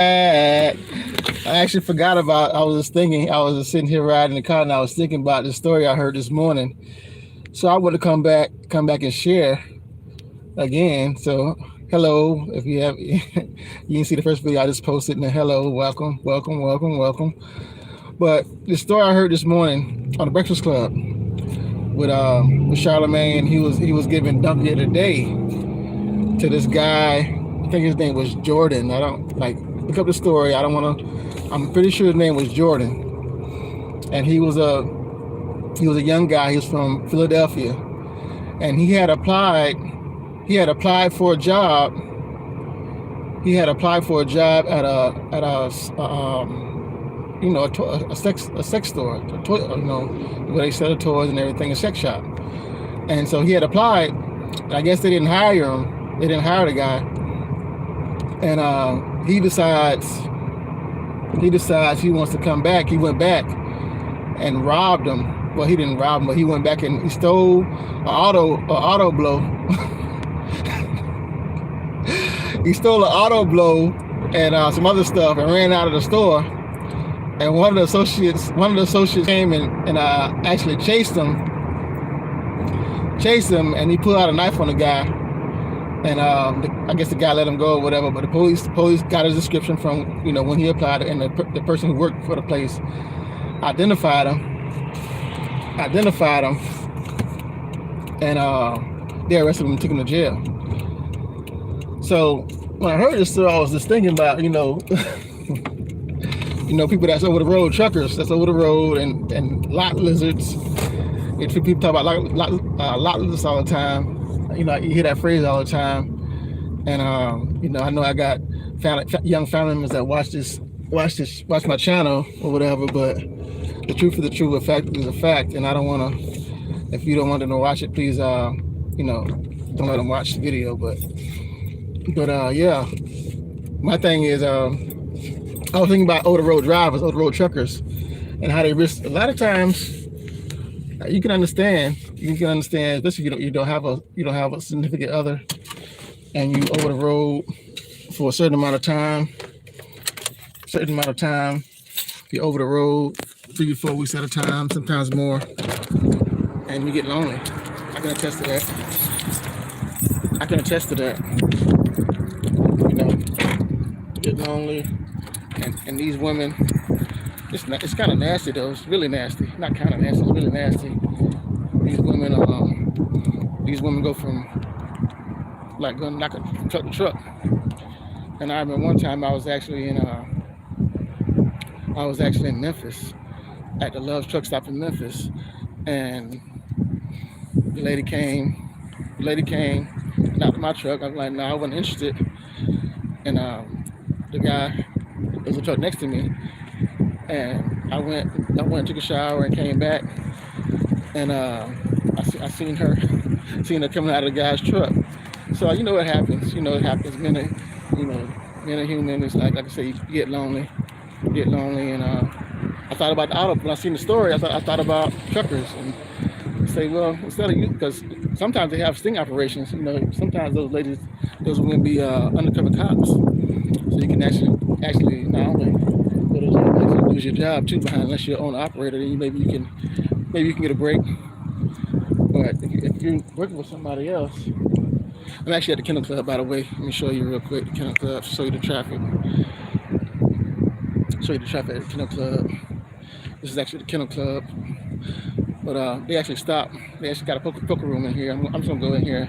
I actually forgot about. I was just thinking. I was just sitting here riding the car, and I was thinking about the story I heard this morning. So I want to come back and share again. So hello, if you have, you can see the first video I just posted. And hello, welcome, welcome, welcome, welcome. But the story I heard this morning on the Breakfast Club with Charlemagne, he was giving Donkey of the Day to this guy. I think his name was Jordan. I don't like look up the story. I don't want to. I'm pretty sure his name was Jordan, and he was a young guy. He was from Philadelphia, and he had applied. He had applied for a job. He had applied for a job at a sex store, where they sell the toys and everything, a sex shop. And so he had applied. And I guess they didn't hire him. They didn't hire the guy. And he decides he wants to come back. He went back and robbed him. Well, he didn't rob him, but he went back and he stole an auto blow. He stole an auto blow and some other stuff and ran out of the store. And one of the associates came and actually chased him, and he pulled out a knife on the guy. And I guess the guy let him go or whatever. But the police got his description from when he applied, and the person who worked for the place identified him, and they arrested him and took him to jail. So when I heard this story, I was just thinking about people that's over the road, truckers that's over the road, and lot lizards. People talk about lot lizards all the time. You hear that phrase all the time. And I know I got young family members that watch my channel or whatever. But the truth is the truth. A fact is a fact. And I don't want to. If you don't want them to watch it, please, don't let them watch the video. But yeah. My thing is, I was thinking about over the road drivers, over the road truckers, and how they risk. A lot of times, you can understand, especially if you don't have a significant other, and you over the road for a certain amount of time. You're over the road 3 or 4 weeks at a time, sometimes more, and you get lonely. I can attest to that. Get lonely. And these women, it's kind of nasty though. It's really nasty. Not kind of nasty. It's really nasty. These women go from going like a truck to truck. And I remember one time I was actually in Memphis at the Love's truck stop in Memphis, and the lady came, knocked my truck. I was like, no, I wasn't interested. And the guy. There was a truck next to me, and I went, took a shower, and came back, and I seen her coming out of the guy's truck. So what happens. It happens. Men are human. It's like I say, you get lonely, and I thought about the auto. When I seen the story, I thought about truckers and say, well, instead of you, because sometimes they have sting operations. Sometimes those women be undercover cops, so you can actually not only lose your job too behind, unless you're owner operator, then maybe you can get a break. But if you're working with somebody else, I'm actually at the Kennel Club, by the way. Let me show you real quick the Kennel Club, show you the traffic at the Kennel Club. This is actually the Kennel Club, but they actually stopped. They actually got a poker room in here. I'm just gonna go in here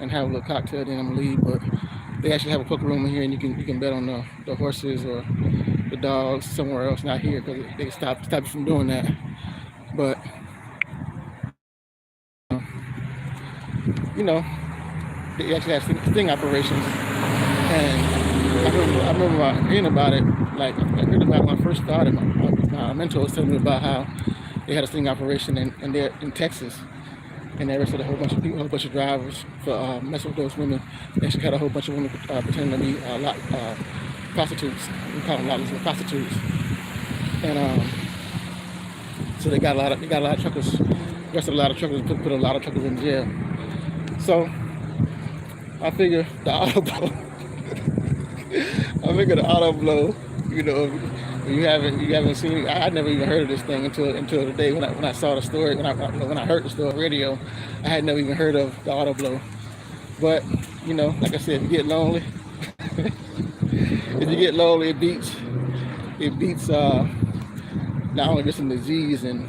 and have a little cocktail, then I'm gonna leave. But they actually have a poker room in here, and you can bet on the horses or the dogs somewhere else, not here, because they stop you from doing that. But they actually have sting operations, and I remember hearing about it. Like I heard about it when I first started. My mentor was telling me about how they had a sting operation and they're in Texas. And they arrested a whole bunch of people, a whole bunch of drivers for messing with those women. They actually had a whole bunch of women pretending to be prostitutes. We call them lot prostitutes. And so they got a lot of truckers, arrested a lot of truckers, put a lot of truckers in jail. So I figure the auto blow I think of the auto blow. You know, you haven't seen. I never even heard of this thing until the day when I saw the story when I heard the story on the radio. I had never even heard of the auto blow. But like I said, if you get lonely, it beats not only just in disease and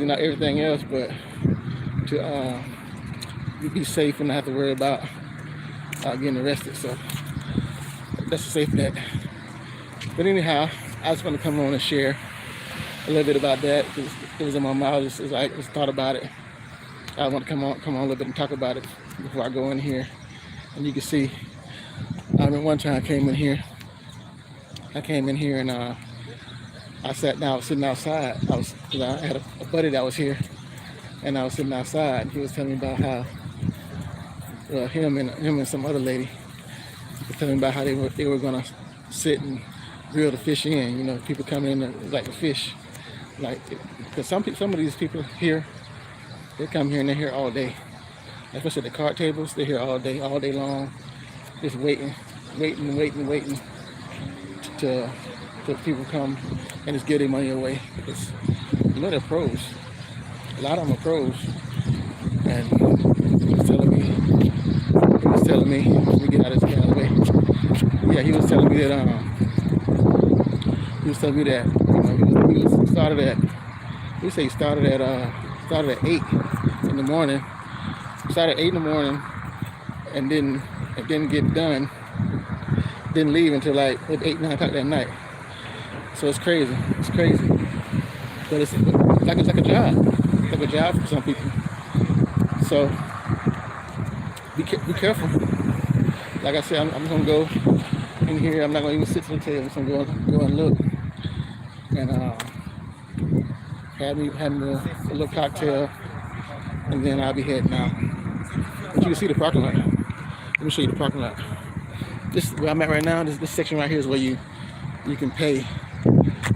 not everything else, but to you be safe and not have to worry about getting arrested. So that's a safe bet. But anyhow, I just want to come on and share a little bit about that because it was in my mind. I just thought about it. I want to come on a little bit and talk about it before I go in here. And you can see, I remember one time I came in here and I sat down, I was sitting outside. Cause I had a buddy that was here, and I was sitting outside. And he was telling me about how him and some other lady were telling me about how they were gonna sit and reel the fish in. People coming in like the fish, because some of these people here, they come here and they're here all day. Especially the card tables, they're here all day long, just waiting to people come and just give their money away. Because they're pros. A lot of them are pros. And he was telling me, let me get out of this kind of way. Yeah, he was telling me that he started at. He said he started at 8 in the morning. Started at 8 in the morning and didn't get done. Didn't leave until like 8, 9 o'clock that night. So it's crazy. It's crazy. But it's like a job. It's like a job for some people. So be careful. Like I said, I'm gonna go in here. I'm not gonna even sit to the table. I'm gonna go and look and have me a little cocktail, and then I'll be heading out. But you can see the parking lot. Let me show you the parking lot. This where I'm at right now. This section right here is where you can pay.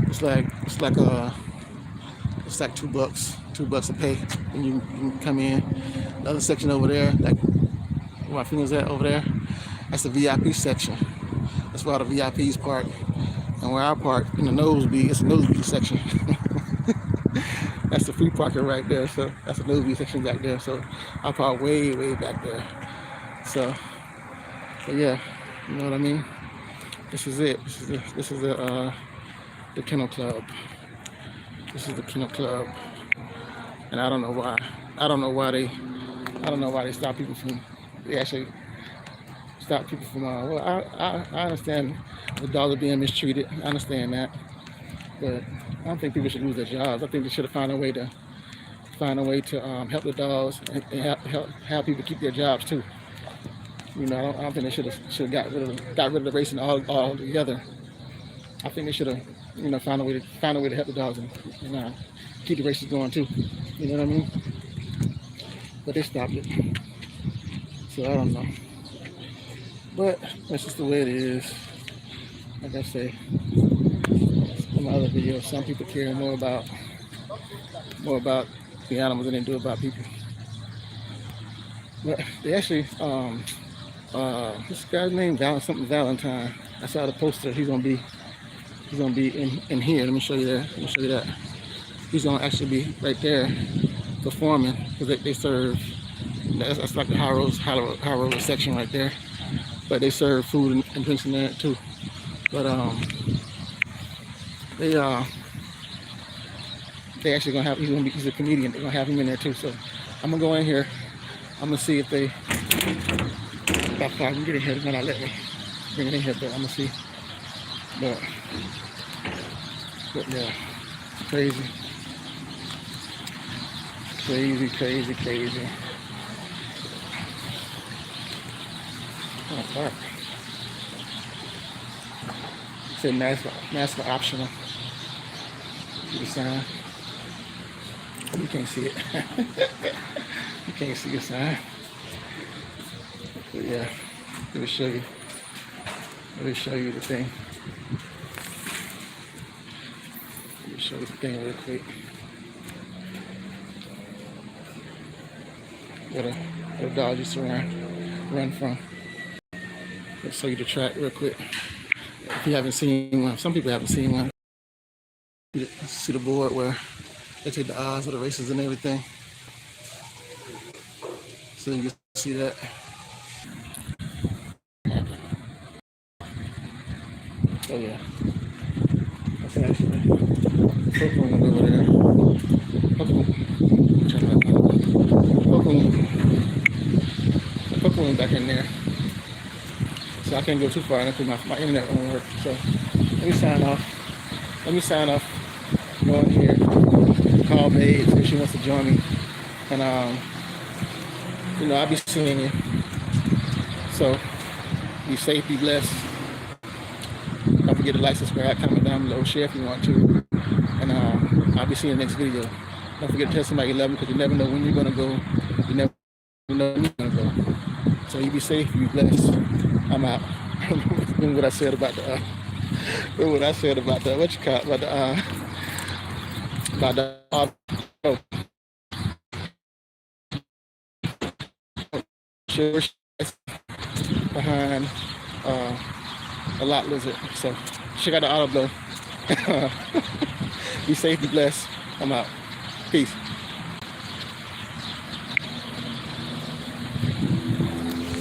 It's like $2 to pay, and you can come in. The other section over there, like where my finger's at over there, that's the VIP section. That's where all the VIPs park. And where I park in the nosebleed, it's the nosebleed section. That's the free parking right there. So that's the nosebleed section back there. So I park way back there. So, but yeah, you know what I mean. This is it. This is the Kennel Club. This is the Kennel Club, and I don't know why they stop people from. They actually stop people from. Well, I understand the dogs are being mistreated. I understand that, but I don't think people should lose their jobs. I think they should have found a way to help the dogs and help people keep their jobs too. I don't think they should have got rid of the racing all together. I think they should have, found a way to help the dogs and keep the races going too. You know what I mean? But they stopped it. So I don't know. But that's just the way it is. Like I say in my other videos, some people care more about the animals than they do about people. But they actually, this guy's name Valentine. I saw the poster. He's gonna be in here. Let me show you that. He's gonna actually be right there performing because they serve. That's like the high roller section right there. But they serve food and drinks in there too. But they actually gonna have. He's a comedian. They're gonna have him in there too. So I'm gonna go in here. I'm gonna see if they. About 5 can get in here. They're not let me bring it in here, but I'm gonna see. But yeah, crazy. Oh, park. It said mask optional. See the sign? You can't see it. You can't see the sign. But yeah, let me show you the thing. Let me show you the thing real quick. Where the dog used to run from. Let's show you the track real quick. If you haven't seen one, some people haven't seen one. See the board where they take the odds of the races and everything. So you can see that. Oh yeah. Okay, actually. Pokemon over there. Pokemon back in there. So I can't go too far because my internet won't work. So let me sign off. Go in here. Call Babe if she wants to join me. And I'll be seeing you. So be safe, be blessed. Don't forget to like, subscribe, comment down below, share if you want to. And I'll be seeing you in the next video. Don't forget to tell somebody you love them because you never know when you're gonna go. You never know when you're gonna go. So you be safe, you be blessed. I'm out. Remember what I said about the what you call it, about the sure behind a lot lizard. So check out the auto blow. Be safe, be blessed. I'm out. Peace.